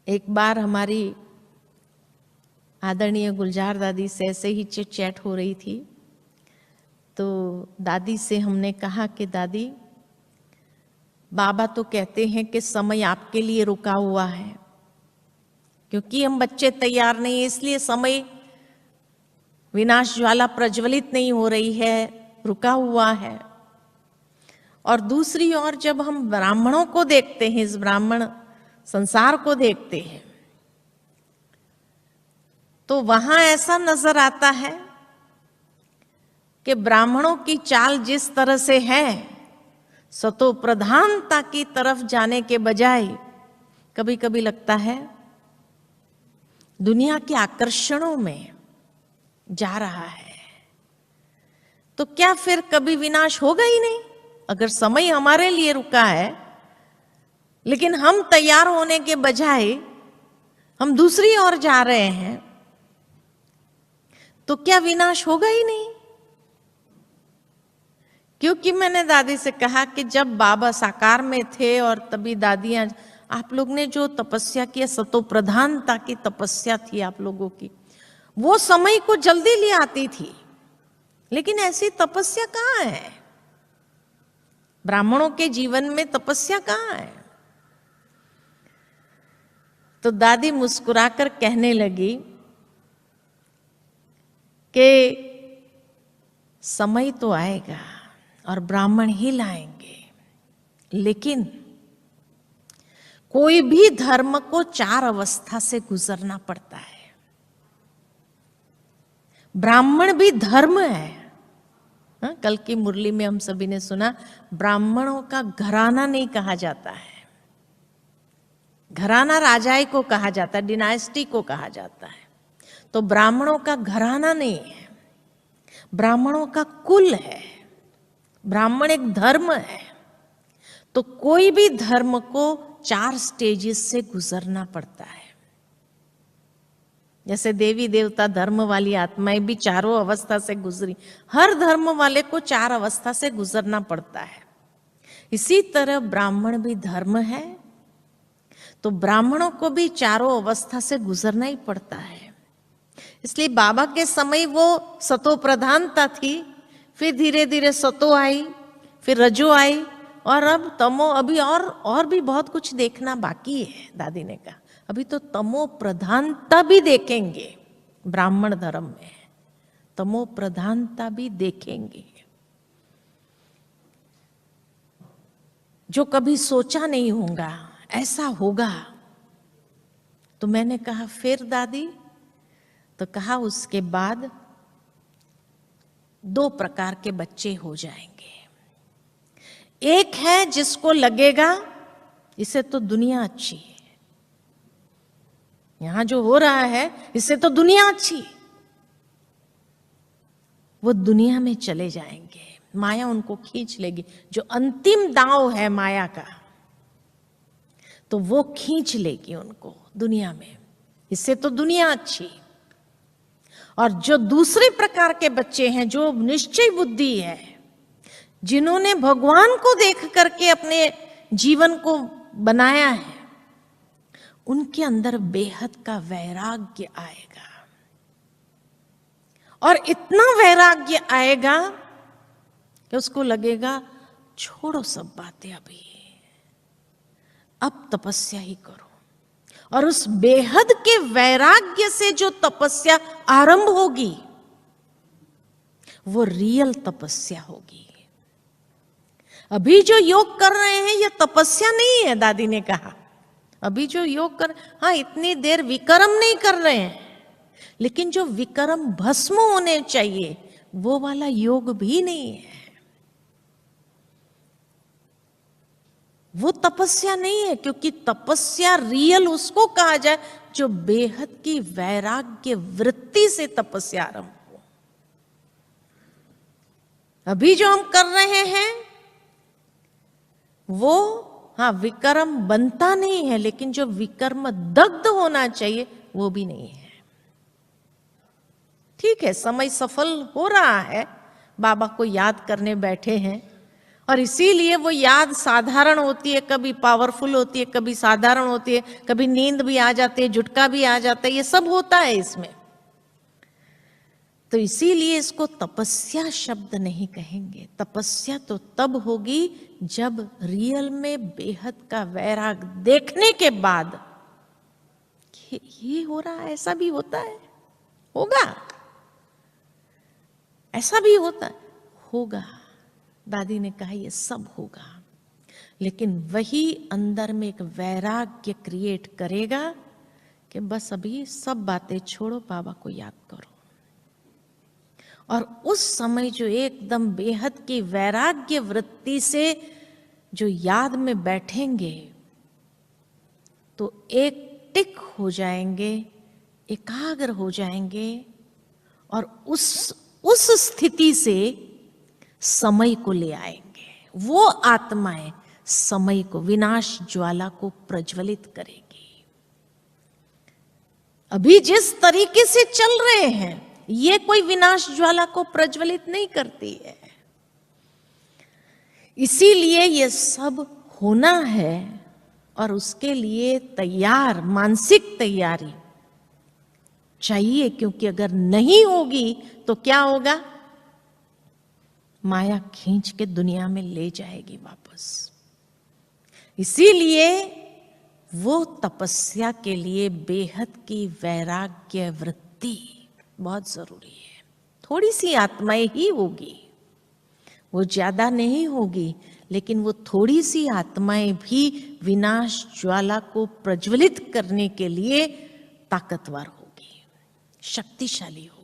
एक बार हमारी आदरणीय गुलजार दादी से ऐसे ही चिट चैट हो रही थी, तो दादी से हमने कहा कि दादी, बाबा तो कहते हैं कि समय आपके लिए रुका हुआ है, क्योंकि हम बच्चे तैयार नहीं है इसलिए समय विनाश ज्वाला प्रज्वलित नहीं हो रही है, रुका हुआ है। और दूसरी ओर जब हम ब्राह्मणों को देखते हैं, इस ब्राह्मण संसार को देखते हैं, तो वहां ऐसा नजर आता है कि ब्राह्मणों की चाल जिस तरह से है, सतो प्रधानता की तरफ जाने के बजाय कभी कभी लगता है दुनिया के आकर्षणों में जा रहा है। तो क्या फिर कभी विनाश होगा ही नहीं? अगर समय हमारे लिए रुका है लेकिन हम तैयार होने के बजाय हम दूसरी ओर जा रहे हैं, तो क्या विनाश होगा ही नहीं? क्योंकि मैंने दादी से कहा कि जब बाबा साकार में थे और तभी दादियां, आप लोग ने जो तपस्या किया, सतो प्रधानता की तपस्या थी आप लोगों की, वो समय को जल्दी ले आती थी। लेकिन ऐसी तपस्या कहाँ है? ब्राह्मणों के जीवन में तपस्या कहाँ है? तो दादी मुस्कुराकर कहने लगी कि समय तो आएगा और ब्राह्मण ही लाएंगे, लेकिन कोई भी धर्म को 4 अवस्था से गुजरना पड़ता है। ब्राह्मण भी धर्म है। कल की मुरली में हम सभी ने सुना, ब्राह्मणों का घराना नहीं कहा जाता है। घराना राजाई को कहा जाता है, डिनाइस्टी को कहा जाता है। तो ब्राह्मणों का घराना नहीं है, ब्राह्मणों का कुल है। ब्राह्मण एक धर्म है। तो कोई भी धर्म को 4 स्टेजेस से गुजरना पड़ता है। जैसे देवी देवता धर्म वाली आत्माएं भी 4 अवस्था से गुजरी, हर धर्म वाले को 4 अवस्था से गुजरना पड़ता है। इसी तरह ब्राह्मण भी धर्म है, तो ब्राह्मणों को भी 4 अवस्था से गुजरना ही पड़ता है। इसलिए बाबा के समय वो सतो प्रधानता थी, फिर धीरे धीरे सतो आई, फिर रजो आई, और अब तमो। अभी और भी बहुत कुछ देखना बाकी है। दादी ने कहा अभी तो तमो प्रधानता भी देखेंगे। ब्राह्मण धर्म में तमो प्रधानता भी देखेंगे, जो कभी सोचा नहीं होगा ऐसा होगा। तो मैंने कहा फिर दादी? तो कहा उसके बाद 2 प्रकार के बच्चे हो जाएंगे। एक है जिसको लगेगा इससे तो दुनिया अच्छी है, यहां जो हो रहा है इससे तो दुनिया अच्छी, वो दुनिया में चले जाएंगे, माया उनको खींच लेगी। जो अंतिम दांव है माया का, तो वो खींच लेगी उनको दुनिया में, इससे तो दुनिया अच्छी। और जो दूसरे प्रकार के बच्चे हैं, जो निश्चय बुद्धि है, जिन्होंने भगवान को देख करके अपने जीवन को बनाया है, उनके अंदर बेहद का वैराग्य आएगा। और इतना वैराग्य आएगा कि उसको लगेगा छोड़ो सब बातें, अभी अब तपस्या ही करो। और उस बेहद के वैराग्य से जो तपस्या आरंभ होगी, वो रियल तपस्या होगी। अभी जो योग कर रहे हैं ये तपस्या नहीं है। दादी ने कहा अभी जो योग कर, हाँ इतनी देर विक्रम नहीं कर रहे हैं, लेकिन जो विक्रम भस्म होने चाहिए वो वाला योग भी नहीं है। वो तपस्या नहीं है, क्योंकि तपस्या रियल उसको कहा जाए जो बेहद की वैराग्य वृत्ति से तपस्या आरंभ हो। अभी जो हम कर रहे हैं वो, हाँ विक्रम बनता नहीं है, लेकिन जो विक्रम दग्ध होना चाहिए वो भी नहीं है। ठीक है, समय सफल हो रहा है, बाबा को याद करने बैठे हैं और इसीलिए वो याद साधारण होती है, कभी पावरफुल होती है, कभी साधारण होती है, कभी नींद भी आ जाती है, झुटका भी आ जाता है, ये सब होता है इसमें। तो इसीलिए इसको तपस्या शब्द नहीं कहेंगे। तपस्या तो तब होगी जब रियल में बेहद का वैराग देखने के बाद ये हो रहा है, ऐसा भी होता है, होगा, ऐसा भी होता है, होगा। दादी ने कहा ये सब होगा, लेकिन वही अंदर में एक वैराग्य क्रिएट करेगा कि बस अभी सब बातें छोड़ो, बाबा को याद करो। और उस समय जो एकदम बेहद की वैराग्य वृत्ति से जो याद में बैठेंगे तो एक टिक हो जाएंगे, एकाग्र हो जाएंगे, और उस स्थिति से समय को ले आएंगे। वो आत्माएं समय को, विनाश ज्वाला को प्रज्वलित करेगी। अभी जिस तरीके से चल रहे हैं ये कोई विनाश ज्वाला को प्रज्वलित नहीं करती है। इसीलिए ये सब होना है और उसके लिए तैयार, मानसिक तैयारी चाहिए, क्योंकि अगर नहीं होगी तो क्या होगा? माया खींच के दुनिया में ले जाएगी वापस। इसीलिए वो तपस्या के लिए बेहद की वैराग्य वृत्ति बहुत जरूरी है। थोड़ी सी आत्माएं ही होगी, वो ज्यादा नहीं होगी, लेकिन वो थोड़ी सी आत्माएं भी विनाश ज्वाला को प्रज्वलित करने के लिए ताकतवर होगी, शक्तिशाली होगी।